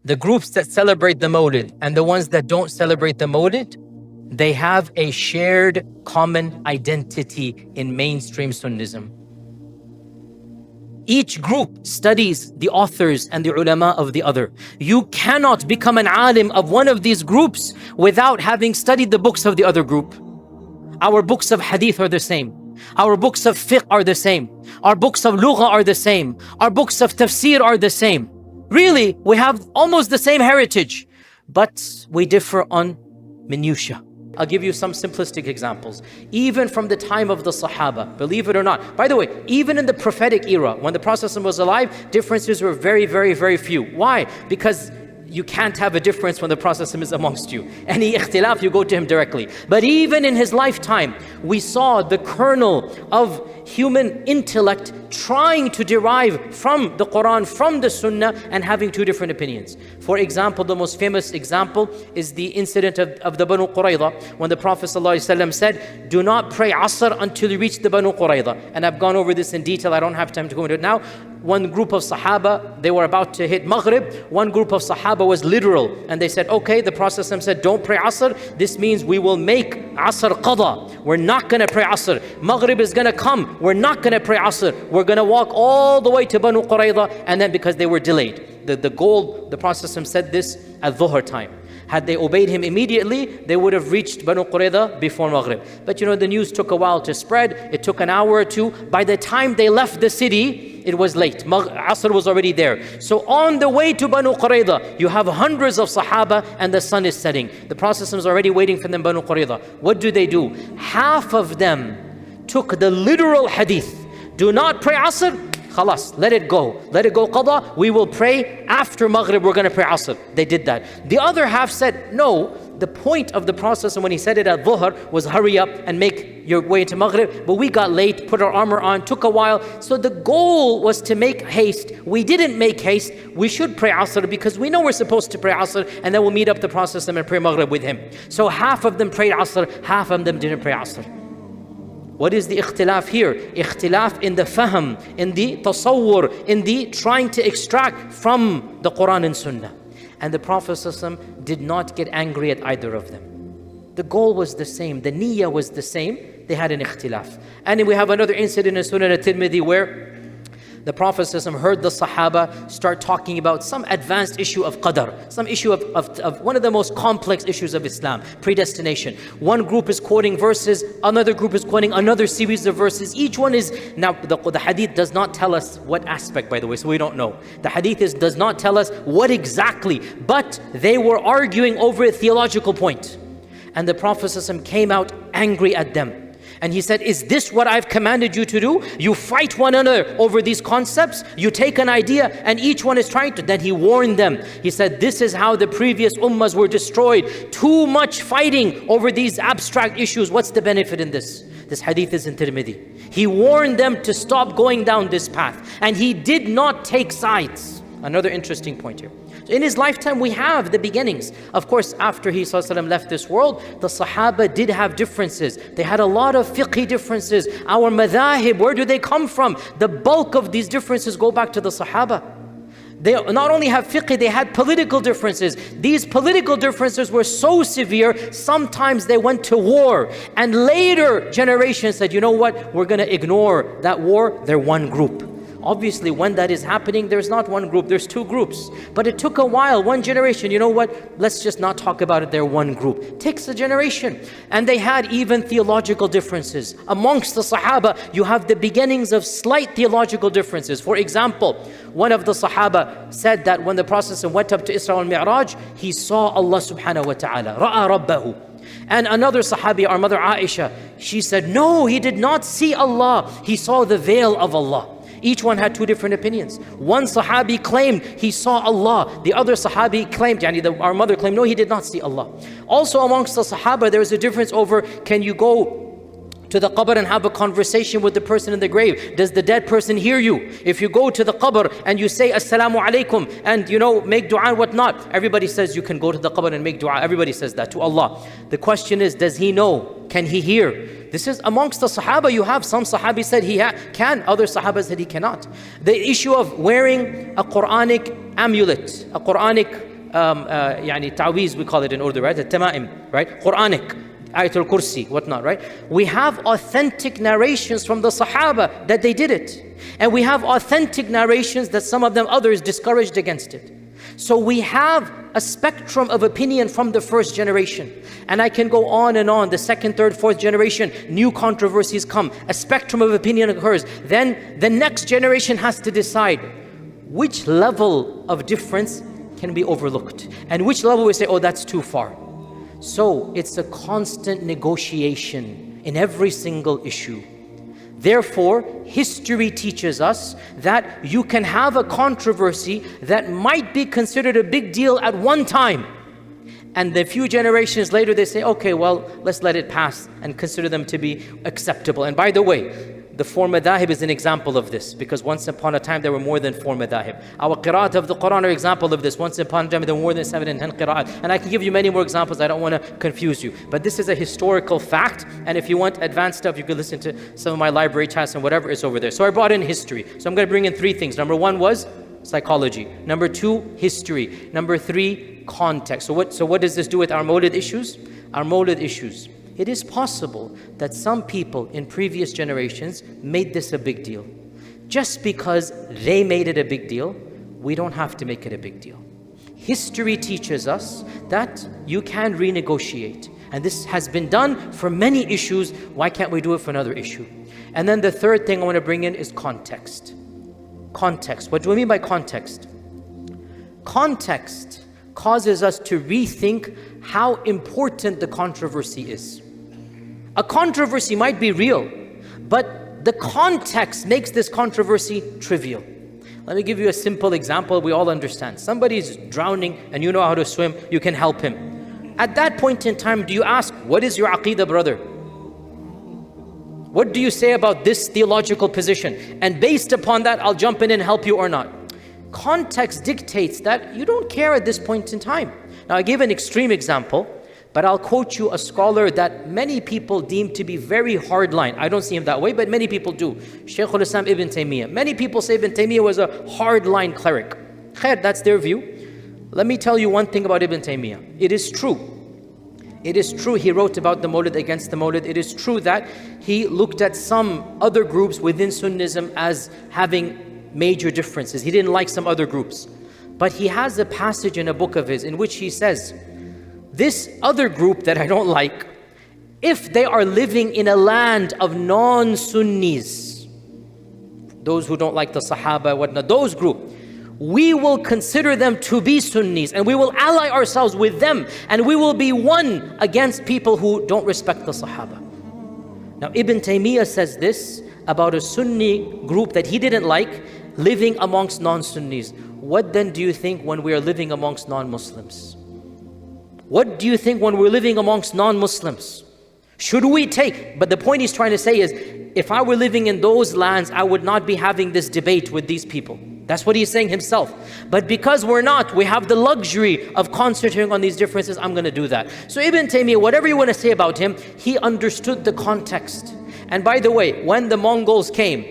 the groups that celebrate the Mawlid and the ones that don't celebrate the Mawlid, they have a shared common identity in mainstream Sunnism. Each group studies the authors and the ulama of the other. You cannot become an alim of one of these groups without having studied the books of the other group. Our books of hadith are the same. Our books of fiqh are the same. Our books of lugha are the same. Our books of tafsir are the same. Really, we have almost the same heritage, but we differ on minutiae. I'll give you some simplistic examples. Even from the time of the Sahaba, believe it or not. By the way, even in the prophetic era, when the Prophet was alive, differences were very, very, very few. Why? Because you can't have a difference when the Prophet is amongst you. Any ikhtilaf, you go to him directly. But even in his lifetime, we saw the kernel of human intellect trying to derive from the Quran, from the Sunnah, and having two different opinions. For example, the most famous example is the incident of the Banu Qurayza, when the Prophet ﷺ said, do not pray Asr until you reach the Banu Qurayza. And I've gone over this in detail, I don't have time to go into it now. One group of Sahaba, they were about to hit Maghrib. One group of Sahaba was literal, and they said, okay, the Prophet said, don't pray Asr. This means we will make Asr qada. We're not going to pray Asr. Maghrib is going to come. We're not going to pray Asr. We're going to walk all the way to Banu Qurayza, and then because they were delayed. The goal, the Prophet said this at Dhuhr time. Had they obeyed him immediately, they would have reached Banu Qurayza before Maghrib. But you know, the news took a while to spread. It took an hour or two. By the time they left the city, it was late. Asr was already there. So on the way to Banu Qurayza, you have hundreds of Sahaba and the sun is setting. The Prophet is already waiting for them, Banu Qurayza. What do? Half of them took the literal hadith. Do not pray Asr. Khalas, let it go. Let it go qada. We will pray after Maghrib. We're going to pray Asr. They did that. The other half said, no, the point of the Prophet when he said it at Dhuhr was hurry up and make your way to Maghrib. But we got late, put our armor on, took a while. So the goal was to make haste. We didn't make haste. We should pray Asr because we know we're supposed to pray Asr, and then we'll meet up the Prophet and pray Maghrib with him. So half of them prayed Asr, half of them didn't pray Asr. What is the ikhtilaf here? Ikhtilaf in the fahm, in the tasawwur, in the trying to extract from the Quran and Sunnah. And the Prophet ﷺ did not get angry at either of them. The goal was the same, the niyyah was the same, they had an ikhtilaf. And we have another incident in Sunan al-Tirmidhi where the Prophet ﷺ heard the Sahaba start talking about some advanced issue of qadar, some issue of one of the most complex issues of Islam, predestination. One group is quoting verses, another group is quoting another series of verses. Each one is, now the hadith does not tell us what aspect, by the way, so we don't know. The hadith does not tell us what exactly, but they were arguing over a theological point. And the Prophet ﷺ came out angry at them. And he said, is this what I've commanded you to do? You fight one another over these concepts. You take an idea and each one is trying to. Then he warned them. He said, this is how the previous ummahs were destroyed. Too much fighting over these abstract issues. What's the benefit in this? This hadith is in Tirmidhi. He warned them to stop going down this path. And he did not take sides. Another interesting point here. In his lifetime, we have the beginnings. Of course, after he ﷺ left this world, the Sahaba did have differences. They had a lot of fiqhi differences. Our madhahib, where do they come from? The bulk of these differences go back to the Sahaba. They not only have fiqh, they had political differences. These political differences were so severe, sometimes they went to war. And later generations said, you know what, we're going to ignore that war. They're one group. Obviously, when that is happening, there's not one group, there's two groups. But it took a while, one generation, you know what? Let's just not talk about it, they're one group. It takes a generation. And they had even theological differences. Amongst the Sahaba, you have the beginnings of slight theological differences. For example, one of the Sahaba said that when the Prophet went up to Isra al-Mi'raj, he saw Allah subhanahu wa ta'ala, ra'a rabbahu. And another Sahabi, our mother Aisha, she said, no, he did not see Allah. He saw the veil of Allah. Each one had two different opinions. One Sahabi claimed he saw Allah. The other Sahabi claimed, our mother claimed, no, he did not see Allah. Also amongst the Sahaba, there is a difference over, can you go to the qabr and have a conversation with the person in the grave? Does the dead person hear you? If you go to the qabr and you say assalamu alaikum and make dua and whatnot, everybody says you can go to the qabr and make dua. Everybody says that to Allah. The question is, does he know? Can he hear? This is amongst the Sahaba. You have some Sahabi said he can, other Sahaba said he cannot. The issue of wearing a Quranic amulet, a Quranic يعني ta'weez, we call it in Urdu, right? The tama'im, right? Quranic, Ayatul Kursi, whatnot, right? We have authentic narrations from the Sahaba that they did it. And we have authentic narrations that some of them others discouraged against it. So we have a spectrum of opinion from the first generation. And I can go on and on, the second, third, fourth generation, new controversies come, a spectrum of opinion occurs. Then the next generation has to decide which level of difference can be overlooked and which level we say, oh, that's too far. So it's a constant negotiation in every single issue. Therefore, history teaches us that you can have a controversy that might be considered a big deal at one time. And a few generations later, they say, okay, well, let's let it pass and consider them to be acceptable. And by the way, the four madahib is an example of this, because once upon a time there were more than four madahib. Our qira'at of the Quran are example of this. Once upon a time there were more than 7 and 10 qira'at. And I can give you many more examples, I don't want to confuse you. But this is a historical fact, and if you want advanced stuff, you can listen to some of my library chats and whatever is over there. So I brought in history. So I'm going to bring in 3 things. Number 1 was psychology. Number 2, history. Number 3, context. So what does this do with our mawlid issues? Our mawlid issues. It is possible that some people in previous generations made this a big deal. Just because they made it a big deal, we don't have to make it a big deal. History teaches us that you can renegotiate. And this has been done for many issues. Why can't we do it for another issue? And then the third thing I want to bring in is context. Context. What do we mean by context? Context causes us to rethink how important the controversy is. A controversy might be real, but the context makes this controversy trivial. Let me give you a simple example we all understand. Somebody's drowning and you know how to swim, you can help him. At that point in time, do you ask, what is your aqeedah, brother? What do you say about this theological position? And based upon that, I'll jump in and help you or not. Context dictates that you don't care at this point in time. Now, I gave an extreme example, but I'll quote you a scholar that many people deem to be very hardline. I don't see him that way, but many people do. Shaykh al-Islam Ibn Taymiyyah. Many people say Ibn Taymiyyah was a hardline cleric. Khair, that's their view. Let me tell you one thing about Ibn Taymiyyah. It is true. It is true he wrote about the mawlid, against the mawlid. It is true that he looked at some other groups within Sunnism as having major differences. He didn't like some other groups. But he has a passage in a book of his in which he says, this other group that I don't like, if they are living in a land of non-Sunnis, those who don't like the Sahaba, whatnot, those group, we will consider them to be Sunnis and we will ally ourselves with them and we will be one against people who don't respect the Sahaba. Now Ibn Taymiyyah says this about a Sunni group that he didn't like living amongst non-Sunnis. What then do you think when we are living amongst non-Muslims? What do you think when we're living amongst non-Muslims? Should we take? But the point he's trying to say is, if I were living in those lands, I would not be having this debate with these people. That's what he's saying himself. But because we're not, we have the luxury of concentrating on these differences, I'm going to do that. So Ibn Taymiyyah, whatever you want to say about him, he understood the context. And by the way, when the Mongols came,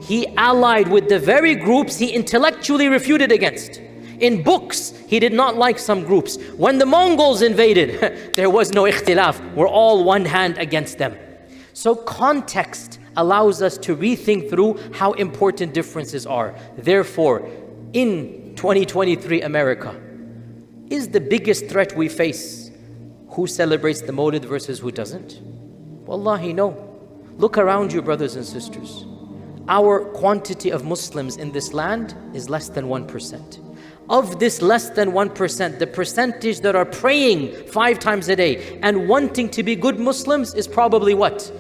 he allied with the very groups he intellectually refuted against. In books, he did not like some groups. When the Mongols invaded, there was no ikhtilaf. We're all one hand against them. So context allows us to rethink through how important differences are. Therefore, in 2023 America, is the biggest threat we face who celebrates the Mawlid versus who doesn't? Wallahi, no. Look around you, brothers and sisters. Our quantity of Muslims in this land is less than 1%. Of this less than 1%, the percentage that are praying 5 times a day and wanting to be good Muslims is probably what?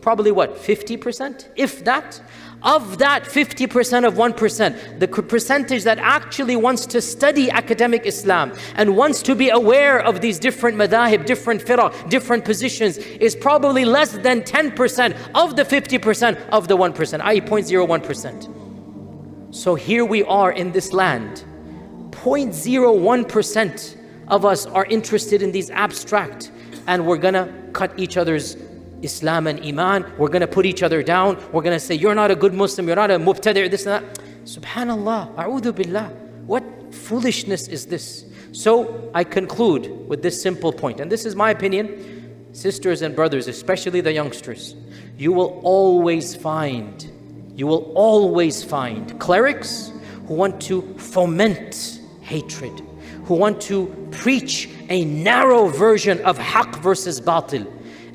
Probably what? 50%? If that? Of that 50% of 1%, the percentage that actually wants to study academic Islam and wants to be aware of these different madahib, different firaq, different positions is probably less than 10% of the 50% of the 1%, i.e. 0.01%. So here we are in this land. 0.01% of us are interested in these abstract, and we're gonna cut each other's Islam and Iman. We're gonna put each other down. We're gonna say, you're not a good Muslim, you're not a mubtadi', this and that. Subhanallah, a'udhu billah. What foolishness is this? So I conclude with this simple point, and this is my opinion, sisters and brothers, especially the youngsters, you will always find clerics who want to foment hatred, who want to preach a narrow version of haqq versus batil.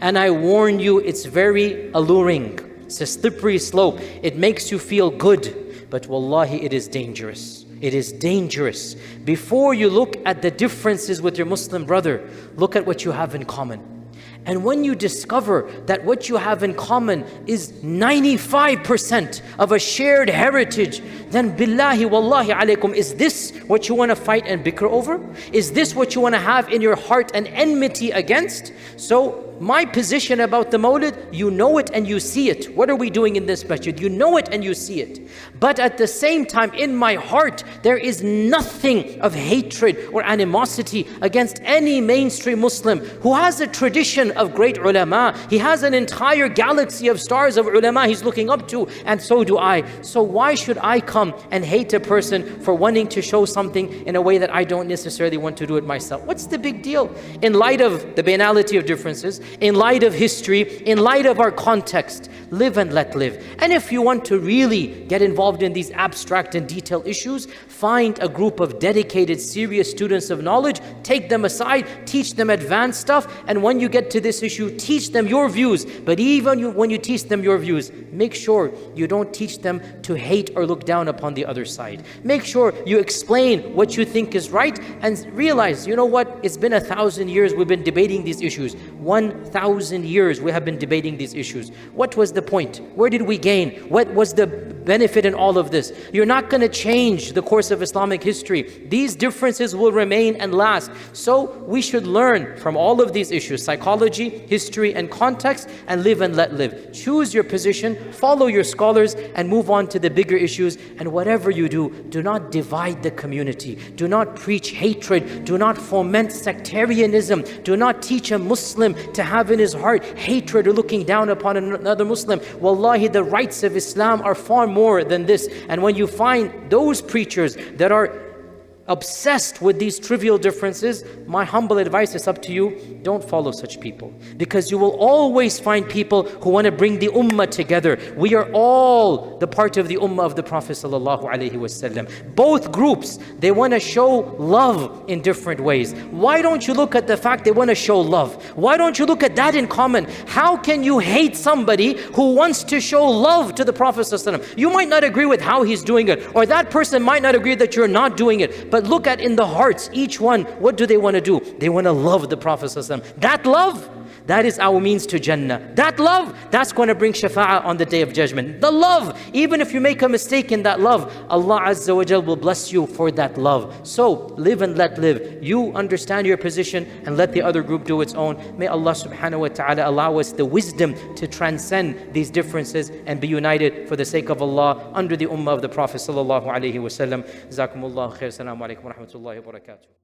And I warn you, it's very alluring. It's a slippery slope. It makes you feel good, but wallahi, it is dangerous. It is dangerous. Before you look at the differences with your Muslim brother, look at what you have in common. And when you discover that what you have in common is 95% of a shared heritage, then billahi wallahi alaykum, is this what you want to fight and bicker over? Is this what you want to have in your heart an enmity against? So my position about the Mawlid, you know it and you see it. What are we doing in this masjid? You know it and you see it. But at the same time, in my heart, there is nothing of hatred or animosity against any mainstream Muslim who has a tradition of great ulama. He has an entire galaxy of stars of ulama he's looking up to, and so do I. So why should I come and hate a person for wanting to show something in a way that I don't necessarily want to do it myself? What's the big deal? In light of the banality of differences, in light of history, in light of our context, live and let live. And if you want to really get involved in these abstract and detailed issues, find a group of dedicated, serious students of knowledge, take them aside, teach them advanced stuff, and when you get to this issue, teach them your views. But even when you teach them your views, make sure you don't teach them to hate or look down upon the other side. Make sure you explain what you think is right and realize, you know what, it's been 1,000 years we've been debating these issues. 1,000 years we have been debating these issues. What was the point? Where did we gain? What was the benefit in all of this? You're not going to change the course of Islamic history. These differences will remain and last. So we should learn from all of these issues, psychology, history, and context, and live and let live. Choose your position, follow your scholars, and move on to the bigger issues. And whatever you do, do not divide the community. Do not preach hatred. Do not foment sectarianism. Do not teach a Muslim to have in his heart hatred or looking down upon another Muslim. Wallahi, the rights of Islam are far more than this. And when you find those preachers that are obsessed with these trivial differences, my humble advice is up to you, don't follow such people. Because you will always find people who want to bring the ummah together. We are all the part of the ummah of the Prophet ﷺ. Both groups, they want to show love in different ways. Why don't you look at the fact they want to show love? Why don't you look at that in common? How can you hate somebody who wants to show love to the Prophet ﷺ? You might not agree with how he's doing it, or that person might not agree that you're not doing it, but look at in the hearts, each one, what do they want to do? They want to love the Prophet ﷺ. That love, that is our means to Jannah. That love, that's going to bring shafa'ah on the Day of Judgment. The love, even if you make a mistake in that love, Allah Azza wa Jal will bless you for that love. So live and let live. You understand your position and let the other group do its own. May Allah subhanahu wa ta'ala allow us the wisdom to transcend these differences and be united for the sake of Allah under the ummah of the Prophet sallallahu alaihi wasallam. Jazakumullahu khair. Assalamu alaikum wa rahmatullahi wa barakatuh.